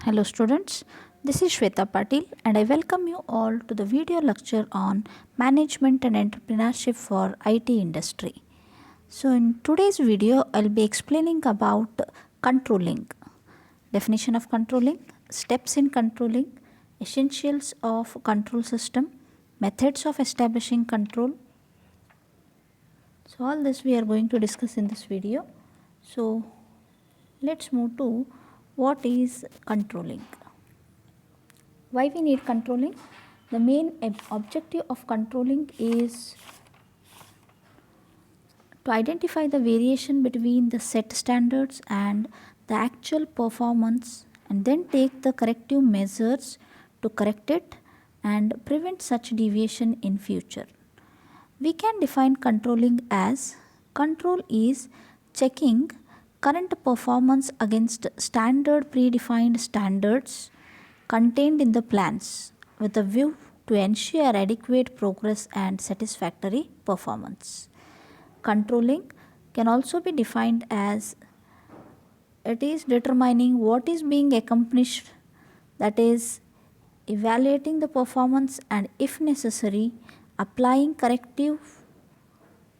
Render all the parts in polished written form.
Hello students, this is Shweta Patil and I welcome you all to the video lecture on Management and Entrepreneurship for IT Industry. So in today's video, I'll be explaining about controlling, definition of controlling, steps in controlling, essentials of control system, methods of establishing control. So all this we are going to discuss in this video. So let's move to what is controlling. Why we need controlling? The main objective of controlling is to identify the variation between the set standards and the actual performance and then take the corrective measures to correct it and prevent such deviation in future. We can define controlling as control is checking current performance against standard predefined standards contained in the plans with a view to ensure adequate progress and satisfactory performance. Controlling can also be defined as it is determining what is being accomplished, that is evaluating the performance and if necessary applying corrective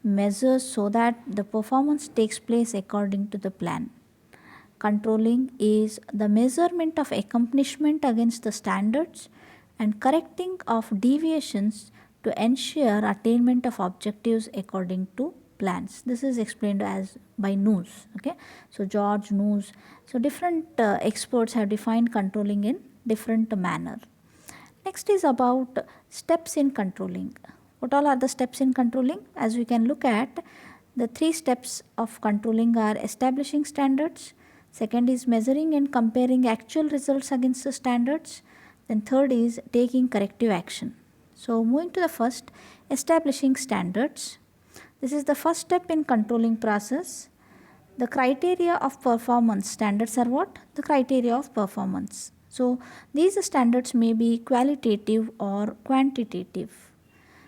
measures so that the performance takes place according to the plan. Controlling is the measurement of accomplishment against the standards and correcting of deviations to ensure attainment of objectives according to plans. This is explained as by Noose. Okay, so George Noose. So different experts have defined controlling in different manner. Next is about steps in controlling. What all are the steps in controlling? As we can look at, the 3 steps of controlling are establishing standards. Second is measuring and comparing actual results against the standards. Then third is taking corrective action. So moving to the first, establishing standards. This is the first step in controlling process. The criteria of performance standards are what? The criteria of performance. So these standards may be qualitative or quantitative.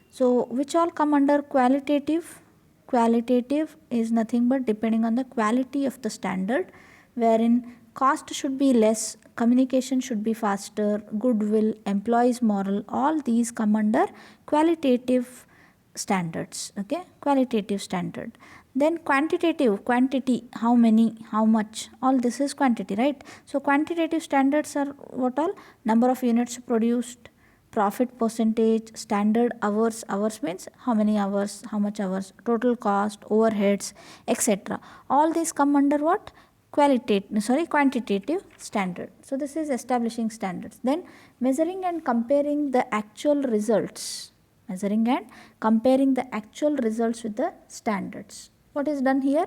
So which all come under qualitative? Qualitative is nothing but depending on the quality of the standard, wherein cost should be less, communication should be faster, goodwill, employees moral, all these come under qualitative standards. Okay, qualitative standard. Then quantitative, quantity, how many, how much, all this is quantity, right? So quantitative standards are what all? Number of units produced, profit percentage, standard hours, hours means how many hours, how much hours, total cost, overheads, etc. All these come under what? Quantitative standard. So this is establishing standards. Then measuring and comparing the actual results. Measuring and comparing the actual results with the standards. What is done here?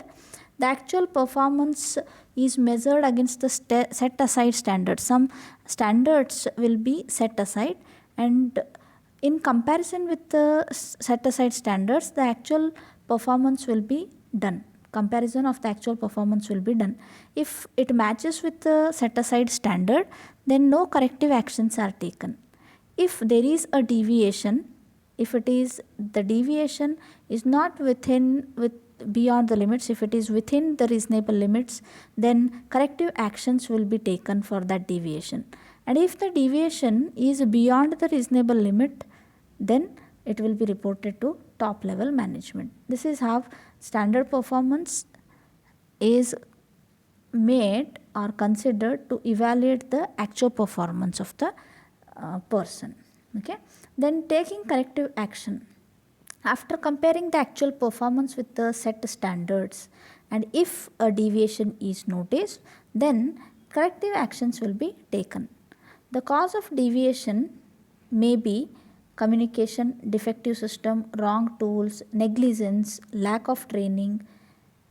The actual performance is measured against the set aside standards. Some standards will be set aside, and in comparison with the set aside standards, the actual performance will be done. Comparison of the actual performance will be done. If it matches with the set aside standard, then no corrective actions are taken. If there is a deviation, if it is the deviation is not beyond the limits, if it is within the reasonable limits, then corrective actions will be taken for that deviation. And if the deviation is beyond the reasonable limit, then it will be reported to top level management. This is how standard performance is made or considered to evaluate the actual performance of the person. Okay. Then taking corrective action. After comparing the actual performance with the set standards, and if a deviation is noticed, then corrective actions will be taken. The cause of deviation may be communication, defective system, wrong tools, negligence, lack of training,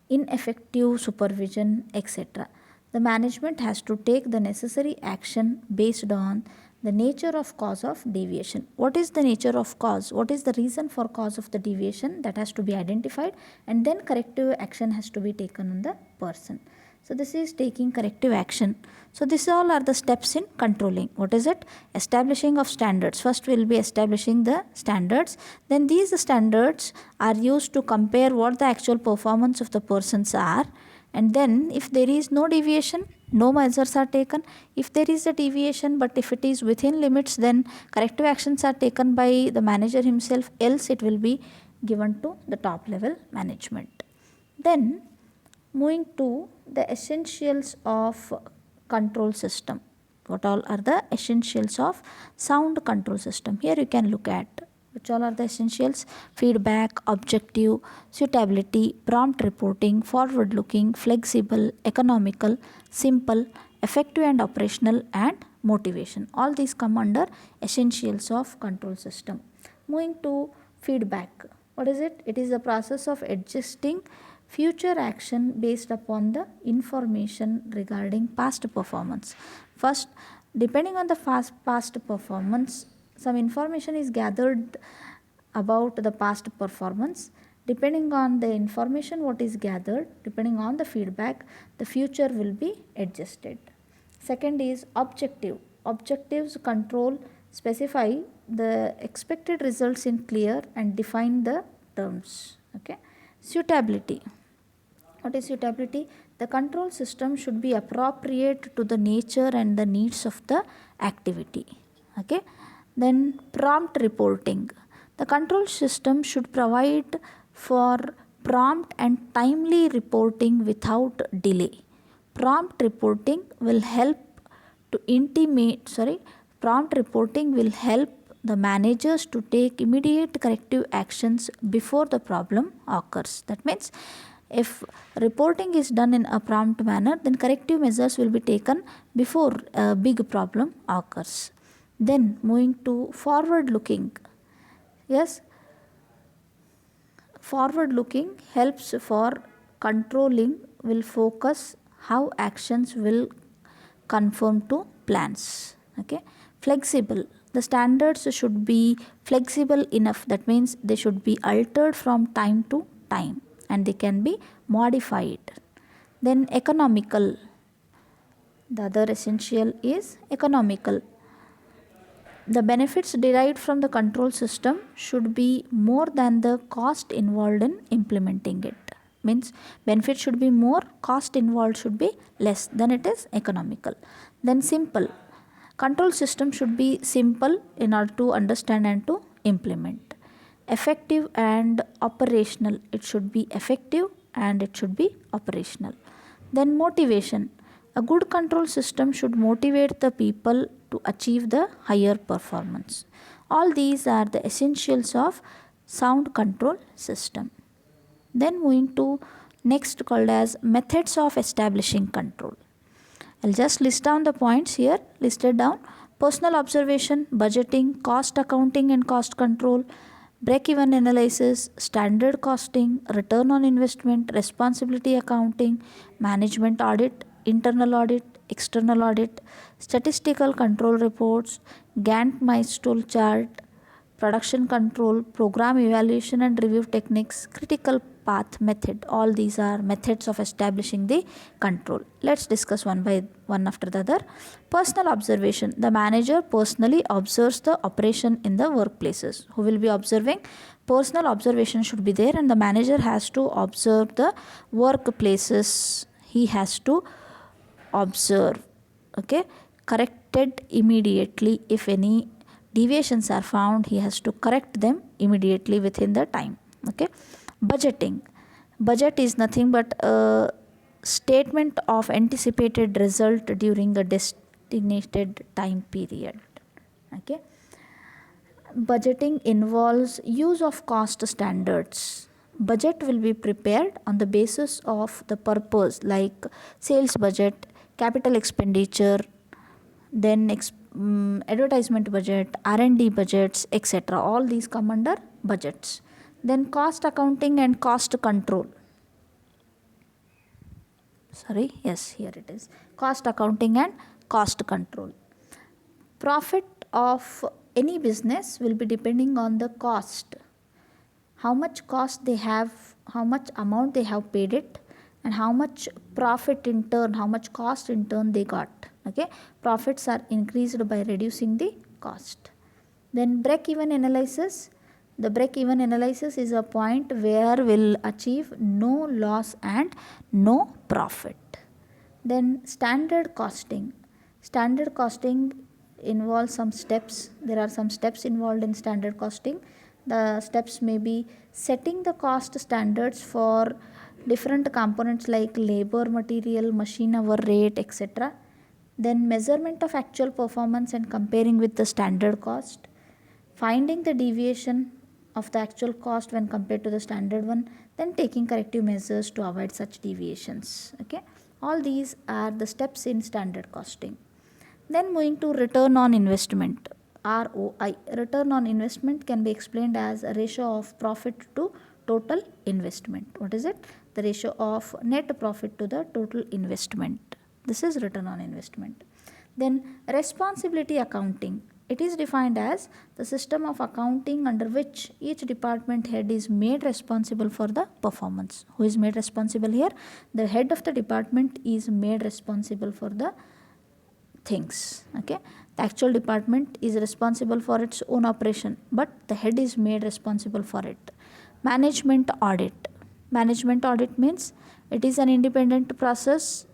ineffective supervision, etc. The management has to take the necessary action based on the nature of cause of deviation. What is the nature of cause? What is the reason for cause of the deviation? That has to be identified, and then corrective action has to be taken on the person. So this is taking corrective action. So this all are the steps in controlling. What is it? Establishing of standards. First we will be establishing the standards. Then these standards are used to compare what the actual performance of the persons are. And then if there is no deviation, no measures are taken. If there is a deviation, but if it is within limits, then corrective actions are taken by the manager himself, else it will be given to the top level management. Then moving to the essentials of control system. What all are the essentials of sound control system? Here you can look at which all are the essentials: feedback, objective, suitability, prompt reporting, forward looking, flexible, economical, simple, effective and operational, and motivation. All these come under essentials of control system. Moving to feedback. What is it? It is the process of adjusting future action based upon the information regarding past performance. First, depending on the past performance, some information is gathered about the past performance. Depending on the information what is gathered, depending on the feedback, the future will be adjusted. Second is objective. Objectives control specify the expected results in clear and define the terms. Okay. Suitability. What is suitability? The control system should be appropriate to the nature and the needs of the activity. Okay. Then prompt reporting. The control system should provide for prompt and timely reporting without delay. Prompt reporting will help prompt reporting will help the managers to take immediate corrective actions before the problem occurs. That means if reporting is done in a prompt manner, then corrective measures will be taken before a big problem occurs. Then moving to forward looking. Yes, forward looking helps for controlling, will focus how actions will conform to plans. Okay. Flexible. The standards should be flexible enough. That means they should be altered from time to time and they can be modified. Then economical. The other essential is economical. The benefits derived from the control system should be more than the cost involved in implementing it. Means benefit should be more, cost involved should be less, then it is economical. Then simple. Control system should be simple in order to understand and to implement. Effective and operational. It should be effective and it should be operational. Then motivation. A good control system should motivate the people to achieve the higher performance. All these are the essentials of sound control system. Then moving to next called as methods of establishing control. I'll just list down the points here listed down: personal observation, budgeting, cost accounting and cost control, break-even analysis, standard costing, return on investment, responsibility accounting, management audit, internal audit, external audit, statistical control reports, Gantt milestone chart, production control, program evaluation and review techniques, critical path method. All these are methods of establishing the control. Let's discuss one by one after the other. Personal observation. The manager personally observes the operation in the workplaces. Who will be observing? Personal observation should be there, and the manager has to observe the workplaces. He has to observe. Okay. Corrected immediately. If any deviations are found, he has to correct them immediately within the time. Okay. Budgeting. Budget is nothing but a statement of anticipated result during a designated time period. Okay. Budgeting involves use of cost standards. Budget will be prepared on the basis of the purpose, like sales budget, capital expenditure, then advertisement budget, R&D budgets, etc. All these come under budgets. Then cost accounting and cost control. Here it is. Cost accounting and cost control. Profit of any business will be depending on the cost. How much cost they have, how much amount they have paid it, and how much profit in turn, how much cost in turn they got. Okay. Profits are increased by reducing the cost. Then break-even analysis. The break-even analysis is a point where we'll achieve no loss and no profit. Then standard costing. Standard costing involves some steps. There are some steps involved in standard costing. The steps may be setting the cost standards for different components like labor, material, machine hour rate, etc. Then measurement of actual performance and comparing with the standard cost. Finding the deviation of the actual cost when compared to the standard one, then taking corrective measures to avoid such deviations. Okay, all these are the steps in standard costing. Then moving to return on investment, ROI. Return on investment can be explained as a ratio of profit to total investment. What is it? The ratio of net profit to the total investment. This is return on investment. Then responsibility accounting. It is defined as the system of accounting under which each department head is made responsible for the performance. Who is made responsible here? The head of the department is made responsible for the things. Okay, the actual department is responsible for its own operation, but the head is made responsible for it. Management audit. Management audit means it is an independent process.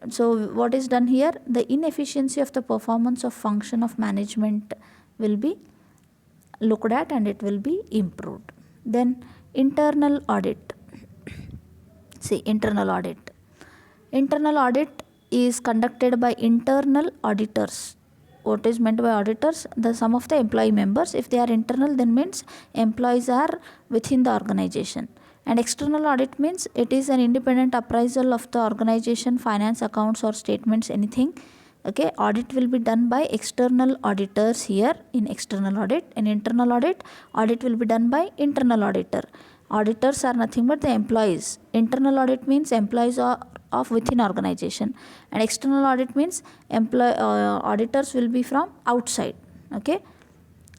So what is done here? The inefficiency of the performance of function of management will be looked at and it will be improved. Then internal audit. See, internal audit. Internal audit is conducted by internal auditors. What is meant by auditors? The sum of the employee members. If they are internal, then means employees are within the organization. And external audit means it is an independent appraisal of the organization, finance, accounts or statements, anything. Okay, audit will be done by external auditors here in external audit. In internal audit, audit will be done by internal auditor. Auditors are nothing but the employees. Internal audit means employees are of within organization, and external audit means auditors will be from outside. Okay,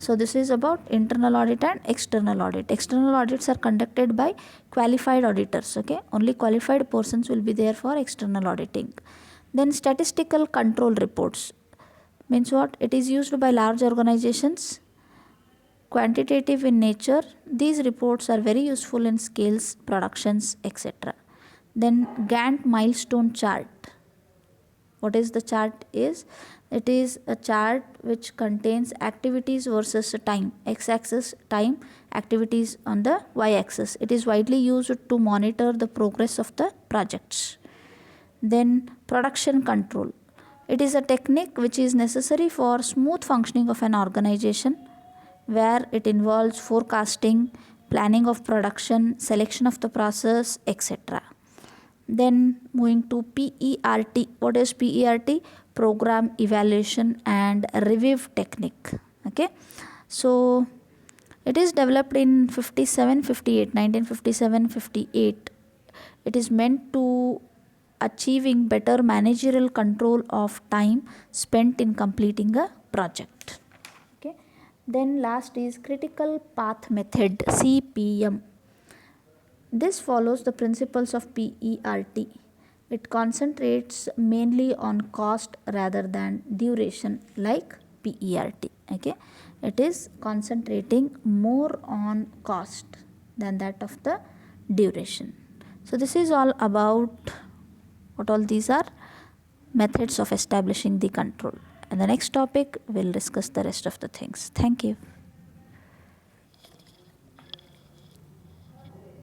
so this is about internal audit and external audit. External audits are conducted by qualified auditors. Okay, only qualified persons will be there for external auditing. Then statistical control reports means what? It is used by large organizations, quantitative in nature. These reports are very useful in scales, productions, etc. Then Gantt milestone chart. What is the chart is? It is a chart which contains activities versus time. X-axis time, activities on the y-axis. It is widely used to monitor the progress of the projects. Then production control. It is a technique which is necessary for smooth functioning of an organization, where it involves forecasting, planning of production, selection of the process, etc. Then moving to PERT. What is PERT? Program evaluation and review technique. Okay, so it is developed in 1957-58. It is meant to achieving better managerial control of time spent in completing a project. Okay, then last is critical path method, CPM. This follows the principles of PERT. It concentrates mainly on cost rather than duration like PERT. Okay, it is concentrating more on cost than that of the duration. So this is all about what all these are methods of establishing the control. And the next topic we'll discuss the rest of the things. Thank you.